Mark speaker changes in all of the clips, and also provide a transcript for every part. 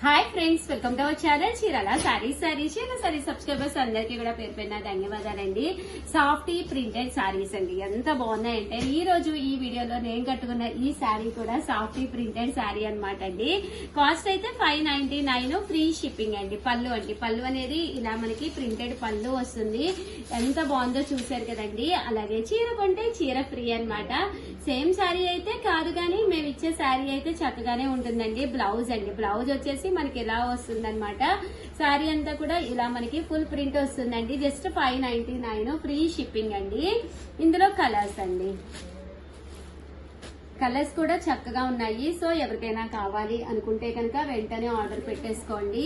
Speaker 1: Hi friends, welcome to our channel Chirala saris. Chirala saris subscribers అందరికీ కూడా పేరు పేరున ధన్యవాదాలండి. సాఫ్టీ ప్రింటెడ్ సారీస్ అండి, ఎంత బాగున్నాయంటే ఈ రోజు ఈ వీడియోలో నేను కట్టుకున్న ఈ సారీ కూడా సాఫ్టీ ప్రింటెడ్ సారీ అనమాట అండి. కాస్ట్ అయితే 599, ఫ్రీ షిప్పింగ్ అండి. పళ్ళు అనేది ఇలా మనకి ప్రింటెడ్ పళ్ళు వస్తుంది. ఎంత బాగుందో చూసారు కదండి. అలాగే చీర కొంటే చీర ఫ్రీ అనమాట. సేమ్ సారీ అయితే కాదు కానీ మేము ఇచ్చే సారీ అయితే చక్కగానే ఉంటుందండి. బ్లౌజ్ అండి, బ్లౌజ్ వచ్చేసి మనకి ఇలా వస్తుంది అనమాట. సారీ అంతా కూడా ఇలా మనకి ఫుల్ ప్రింట్ వస్తుందండి. జస్ట్ 599, ఫ్రీ షిప్పింగ్ అండి. ఇందులో కలర్స్ అండి, కలర్స్ కూడా చక్కగా ఉన్నాయి. సో ఎవరికైనా కావాలి అనుకుంటే కనుక వెంటనే ఆర్డర్ పెట్టేసుకోండి.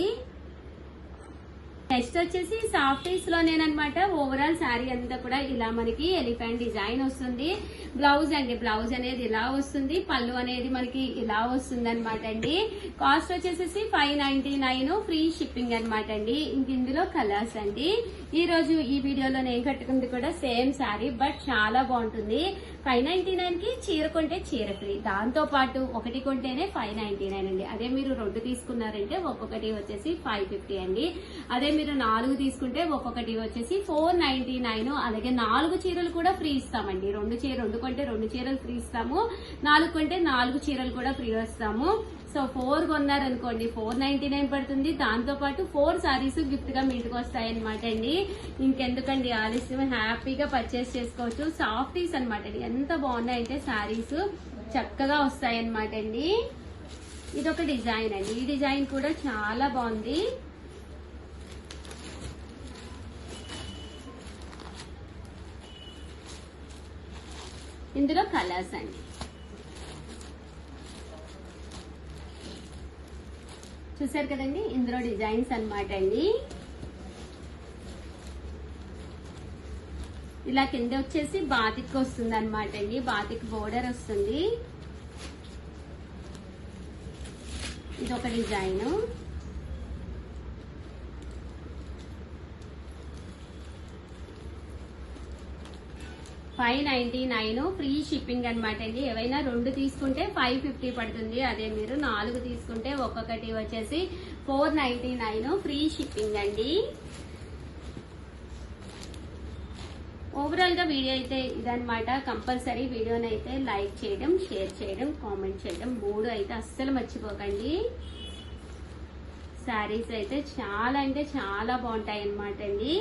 Speaker 1: నెక్స్ట్ వచ్చేసి సాఫ్టీస్ లోనేనమాట. ఓవరాల్ శారీ అంతా కూడా ఇలా మనకి ఎలిఫెంట్ డిజైన్ వస్తుంది. బ్లౌజ్ అండి, బ్లౌజ్ అనేది ఇలా వస్తుంది. పళ్ళు అనేది మనకి ఇలా వస్తుంది అనమాట అండి. కాస్ట్ వచ్చేసి 599, ఫ్రీ షిప్పింగ్ అనమాట అండి. ఇంక ఇందులో కలర్స్ అండి. ఈ రోజు ఈ వీడియోలో నేను కట్టుకుంది కూడా సేమ్ శారీ, బట్ చాలా బాగుంటుంది. 599 కి చీర కొంటే చీర ఫ్రీ. దాంతో పాటు ఒకటి కొంటేనే 599 అండి. అదే మీరు 2 తీసుకున్నారంటే ఒక్కొక్కటి వచ్చేసి 550 అండి. అదే మీరు 4 తీసుకుంటే ఒక్కొక్కటి వచ్చేసి 499. అలాగే 4 చీరలు కూడా ఫ్రీ ఇస్తామండి. 2 కొంటే 2 చీరలు ఫ్రీ ఇస్తాము. 4 కొంటే 4 చీరలు కూడా ఫ్రీ వస్తాము. సో 4 కొన్నారనుకోండి 499 పడుతుంది. దాంతో పాటు 4 సారీస్ గిఫ్ట్ గా మీ ఇంటికి వస్తాయి అనమాట అండి. ఇంకెందుకండి ఆలస్యం, హ్యాపీగా పర్చేస్ చేసుకోవచ్చు. సాఫ్టీస్ అనమాట అండి. ఎంత బాగున్నాయంటే సారీస్ చక్కగా వస్తాయి అనమాట అండి. ఇదొక డిజైన్ అండి. ఈ డిజైన్ కూడా చాలా బాగుంది. ఇందులో కలర్స్ అండి, చూసారు కదండి. ఇందులో డిజైన్స్ అనమాట అండి. ఇలా కింద వచ్చేసి బాతిక్ వస్తుంది అనమాట అండి. బాతిక్ బోర్డర్ వస్తుంది. ఇదొక డిజైన్. $599, ఫ్రీ షిప్పింగ్ అనమాట అండి. ఏవైనా 2 తీసుకుంటే 550 పడుతుంది. అదే మీరు 4 తీసుకుంటే ఒక్కొక్కటి వచ్చేసి 499, ఫ్రీ షిప్పింగ్ అండి. ఓవరాల్ గా వీడియో అయితే ఇదనమాట. కంపల్సరీ వీడియోని అయితే లైక్ చేయడం, షేర్ చేయడం, కామెంట్ చేయడం 3 అయితే అస్సలు మర్చిపోకండి. శారీస్ అయితే చాలా అంటే చాలా బాగుంటాయి అనమాట అండి.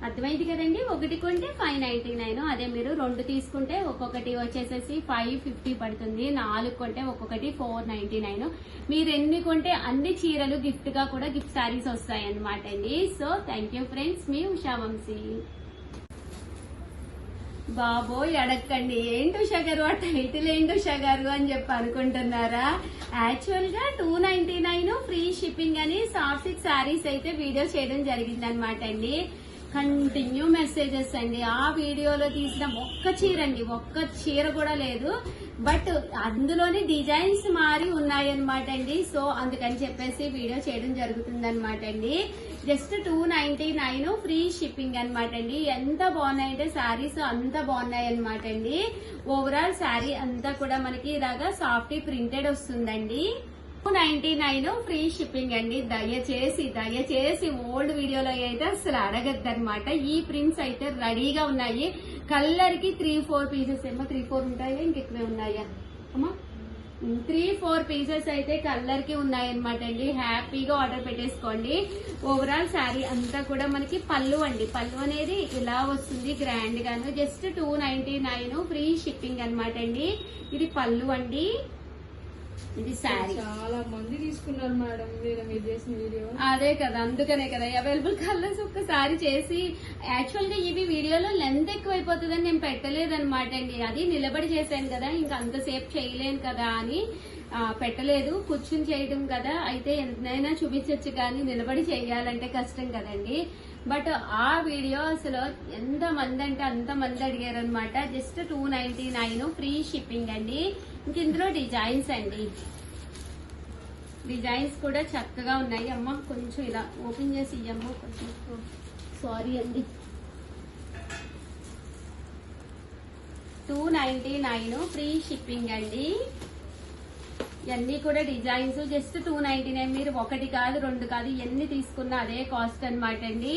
Speaker 1: అర్థమైంది కదండి. ఒకటి కొంటే 599, అదే మీరు 2 తీసుకుంటే ఒక్కొక్కటి వచ్చేసేసి 550 పడుతుంది. 4 కొంటే ఒక్కొక్కటి 499. మీరు ఎన్ని కొంటే అన్ని చీరలు గిఫ్ట్ గా కూడా గిఫ్ట్ శారీస్ వస్తాయి అనమాట అండి. సో థ్యాంక్ యూ ఫ్రెండ్స్, మీ ఉషా వంశీ. బాబోయ్ అడగండి, ఏంటి ఉషా గారు ఆ టైటిల్ ఏంటి ఉషా గారు అని చెప్పి అనుకుంటున్నారా? యాక్చువల్ గా 299, ఫ్రీ షిప్పింగ్ అని సాఫ్ట్ సిల్క్ శారీస్ అయితే వీడియో చేయడం జరిగింది అనమాట అండి. కంటిన్యూ మెసేజెస్ అండి. ఆ వీడియోలో తీసిన ఒక్క చీర కూడా లేదు. బట్ అందులోని డిజైన్స్ మారి ఉన్నాయన్నమాట అండి. సో అందుకని చెప్పేసి వీడియో చేయడం జరుగుతుంది అనమాట అండి. జస్ట్ 299, ఫ్రీ షిప్పింగ్ అనమాట అండి. ఎంత బాగున్నాయంటే శారీస్ అంత బాగున్నాయి అనమాట అండి. ఓవరాల్ శారీ అంతా కూడా మనకి ఇలాగా సాఫ్టీ ప్రింటెడ్ వస్తుందండి. 299, ఫ్రీ షిప్పింగ్ అండి. దయచేసి ఓల్డ్ వీడియోలో అయితే అసలు అడగద్దనమాట. ఈ ప్రింట్స్ అయితే రెడీగా ఉన్నాయి. కలర్ కి 3-4 పీసెస్ ఏమో 3-4 ఉంటాయా, ఇంకెక్కువే ఉన్నాయా అమ్మా? 3-4 పీసెస్ అయితే కలర్ కి ఉన్నాయన్నమాట అండి. హ్యాపీగా ఆర్డర్ పెట్టేసుకోండి. ఓవరాల్ శారీ అంతా కూడా మనకి పళ్ళు అండి. పళ్ళు అనేది ఇలా వస్తుంది గ్రాండ్ గాను. జస్ట్ 299, ఫ్రీ షిప్పింగ్ అనమాట అండి. ఇది పళ్ళు అండి. ఇది శారీ.
Speaker 2: చాలా మంది తీసుకున్నారు మేడం మీరు చేసిన వీడియో.
Speaker 1: అదే కదా, అందుకనే కదా అవైలబుల్ కలర్స్ ఒక్కసారి చేసి. యాక్చువల్ గా ఇవి వీడియోలో లెంత్ ఎక్కువైపోతుందని నేను పెట్టలేదన్నమాట అండి. అది నిలబడి చేశాను కదా, ఇంకా అంతసేపు చేయలేను కదా అని పెట్టలేదు. కూర్చుని చేయడం కదా, అయితే ఎంతైనా చూపించచ్చు కానీ నిలబడి చేయాలంటే కష్టం కదండి. బట్ ఆ వీడియో అసలు ఎంత మంది అంటే అంత మంది అడిగారు అనమాట. జస్ట్ 299, ఫ్రీ షిప్పింగ్ అండి. ఇంక ఇందులో డిజైన్స్ అండి. డిజైన్స్ కూడా చక్కగా ఉన్నాయి. అమ్మ కొంచెం ఇలా ఓపెన్ చేసి ఇయ్యమ్మ, కొంచెం సారీ అండి. 299, ఫ్రీ షిప్పింగ్ అండి. ఇవన్నీ కూడా డిజైన్స్ జస్ట్ 299. మీరు ఒకటి కాదు రెండు కాదు ఎన్ని తీసుకున్నా అదే కాస్ట్ అన్నమాట అండి.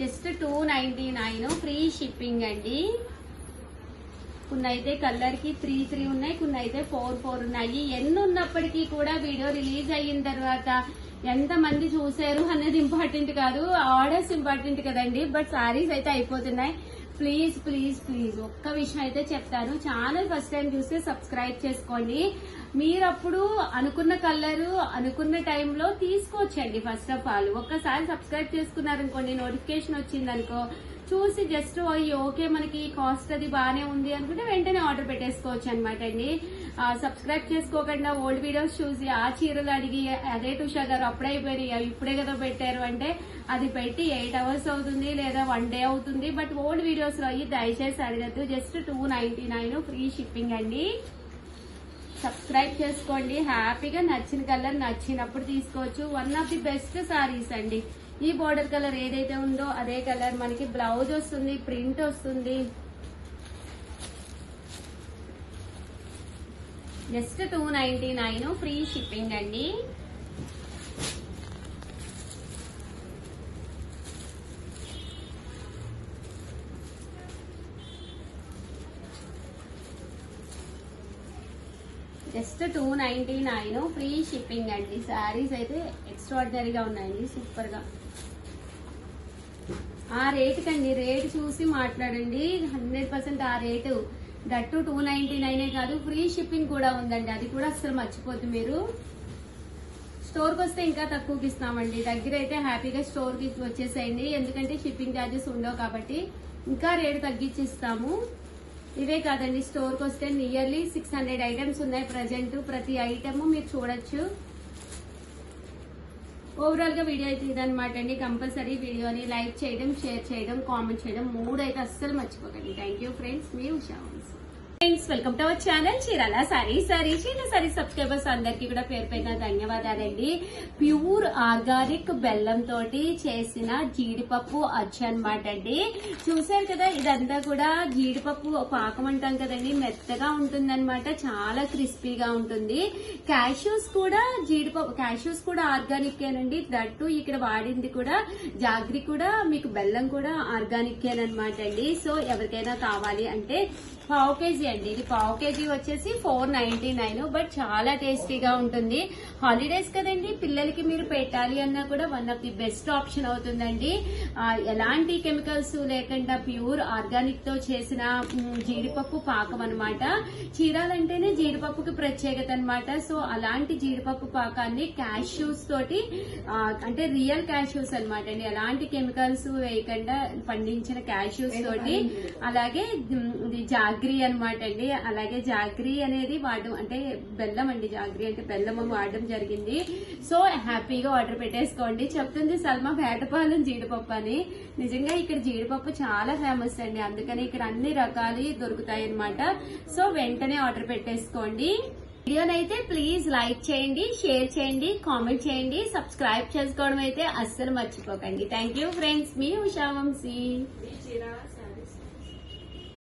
Speaker 1: జస్ట్ 299 ఫ్రీ షిప్పింగ్ అండి. కొన్ని అయితే కలర్ కి 3 ఉన్నాయి, కొన్ని అయితే 4 ఉన్నాయి. ఎన్ని ఉన్నప్పటికీ కూడా వీడియో రిలీజ్ అయిన తర్వాత ఎంత మంది చూసారు అనేది ఇంపార్టెంట్ కాదు, ఆర్డర్స్ ఇంపార్టెంట్ కదండి. బట్ సారీస్ అయితే అయిపోతున్నాయి. ప్లీజ్ ప్లీజ్ ప్లీజ్ ఒక్క విషయం అయితే చెప్తాను, ఛానల్ ఫస్ట్ టైం చూస్తే సబ్స్క్రైబ్ చేసుకోండి. మీరు అప్పుడు అనుకున్న కలరు అనుకున్న టైంలో తీసుకోవచ్చండి. ఫస్ట్ ఆఫ్ ఆల్ ఒక్కసారి సబ్స్క్రైబ్ చేసుకున్నారనుకోండి, నోటిఫికేషన్ వచ్చిందనుకో, చూసి జస్ట్ ఓకే మనకి కాస్ట్ అది బాగానే ఉంది అనుకుంటే వెంటనే ఆర్డర్ పెట్టేసుకోవచ్చు అనమాట అండి. సబ్స్క్రైబ్ చేసుకోకుండా ఓల్డ్ వీడియోస్ చూసి ఆ చీరలు అడిగి అదే ఉషా గారు అప్పుడే అయిపోయినాయి ఇప్పుడే కదా పెట్టారు అంటే అది పెట్టి 8 hours అవుతుంది లేదా 1 day అవుతుంది. బట్ ఓల్డ్ వీడియోస్ లో అయ్యి దయచేసి అడగద్దు. జస్ట్ 299 ఫ్రీ షిప్పింగ్ అండి. సబ్స్క్రైబ్ చేసుకోండి. హ్యాపీగా నచ్చిన కలర్ నచ్చినప్పుడు తీసుకోవచ్చు. One of the best saris అండి. ఈ బోర్డర్ కలర్ ఏదైతే ఉందో అదే కలర్ మనకి బ్లౌజ్ వస్తుంది, ప్రింట్ వస్తుంది. జస్ట్ 299 ఫ్రీ షిప్పింగ్ అండి. జస్ట్ 299 ఫ్రీ షిప్పింగ్ అండి. శారీస్ అయితే ఎక్స్ట్రాడినరీగా ఉన్నాయండి, సూపర్ గా. ఆ రేటు కండి, రేటు చూసి మాట్లాడండి. 100% ఆ రేటు. దట్టు 299 కాదు, ఫ్రీ షిప్పింగ్ కూడా ఉందండి. అది కూడా అసలు మర్చిపోద్దు మీరు. స్టోర్కి వస్తే ఇంకా తక్కువకి ఇస్తామండి. దగ్గర అయితే హ్యాపీగా స్టోర్కి వచ్చేసేయండి, ఎందుకంటే షిప్పింగ్ ఛార్జెస్ ఉండవు కాబట్టి ఇంకా రేటు తగ్గించి ఇస్తాము. ఇవే కాదండి, స్టోర్కి వస్తే నియర్లీ 600 ఐటమ్స్ ఉన్నాయి ప్రజెంట్. ప్రతి ఐటమ్ మీరు చూడొచ్చు. ఓవరాల్ గా వీడియో అయితే ఇదనమాట అండి. కంపల్సరీ వీడియోని లైక్ చేయడం, షేర్ చేయడం, కామెంట్ చేయడం 3 అయితే అస్సలు మర్చిపోకండి. థ్యాంక్ యూ ఫ్రెండ్స్, మీ Usha. Friends welcome to our channel Chirala saris. Chirala saris subscribers అందరికి కూడా పేరు పైన ధన్యవాదాలండి. ప్యూర్ ఆర్గానిక్ బెల్లం తోటి చేసిన జీడిపప్పు అచ్చు అనమాట అండి. చూసారు కదా, ఇదంతా కూడా జీడిపప్పు పాకం అంటాం కదండి, మెత్తగా ఉంటుంది అనమాట, చాలా క్రిస్పీగా ఉంటుంది. క్యాష్యూస్ కూడా జీడిపప్పు క్యాష్యూస్ కూడా ఆర్గానిక్ ఏనండి. దట్టు ఇక్కడ వాడింది కూడా జాగ్రి కూడా మీకు బెల్లం కూడా ఆర్గానిక్ అనమాట అండి. సో ఎవరికైనా కావాలి అంటే 1/2 kg అండి. ఇది 1/2 kg వచ్చేసి 499. బట్ చాలా టేస్టీగా ఉంటుంది. హాలిడేస్ కదండి, పిల్లలకి మీరు పెట్టాలి అన్నా కూడా one of the best option అవుతుందండి. ఎలాంటి కెమికల్స్ లేకుండా ప్యూర్ ఆర్గానిక్ తో చేసిన జీడిపప్పు పాకం అనమాట. చీరాలంటేనే జీడిపప్పుకి ప్రత్యేకత అనమాట. సో అలాంటి జీడిపప్పు పాకాన్ని క్యాష్యూస్ తోటి, అంటే రియల్ క్యాష్యూస్ అనమాట అండి, ఎలాంటి కెమికల్స్ వేయకుండా పండించిన క్యాష్యూస్ తోటి, అలాగే జాగ్రీ అనమాట అండి. అలాగే జాగ్రీ అనేది వాడడం అంటే బెల్లం అండి, జాగ్రీ అంటే బెల్లం వాడడం జరిగింది. సో హ్యాపీగా ఆర్డర్ పెట్టేసుకోండి. చెప్తుంది సల్మా వేటపాలెం జీడిపప్పు అని. నిజంగా ఇక్కడ జీడిపప్పు చాలా ఫేమస్ అండి, అందుకని ఇక్కడ అన్ని రకాలు దొరుకుతాయి అనమాట. సో వెంటనే ఆర్డర్ పెట్టేసుకోండి. వీడియోనైతే ప్లీజ్ లైక్ చేయండి, షేర్ చేయండి, కామెంట్ చేయండి, సబ్స్క్రైబ్ చేసుకోవడం అయితే అస్సలు మర్చిపోకండి. థ్యాంక్ యూ ఫ్రెండ్స్, మీ ఉషా వంశీ.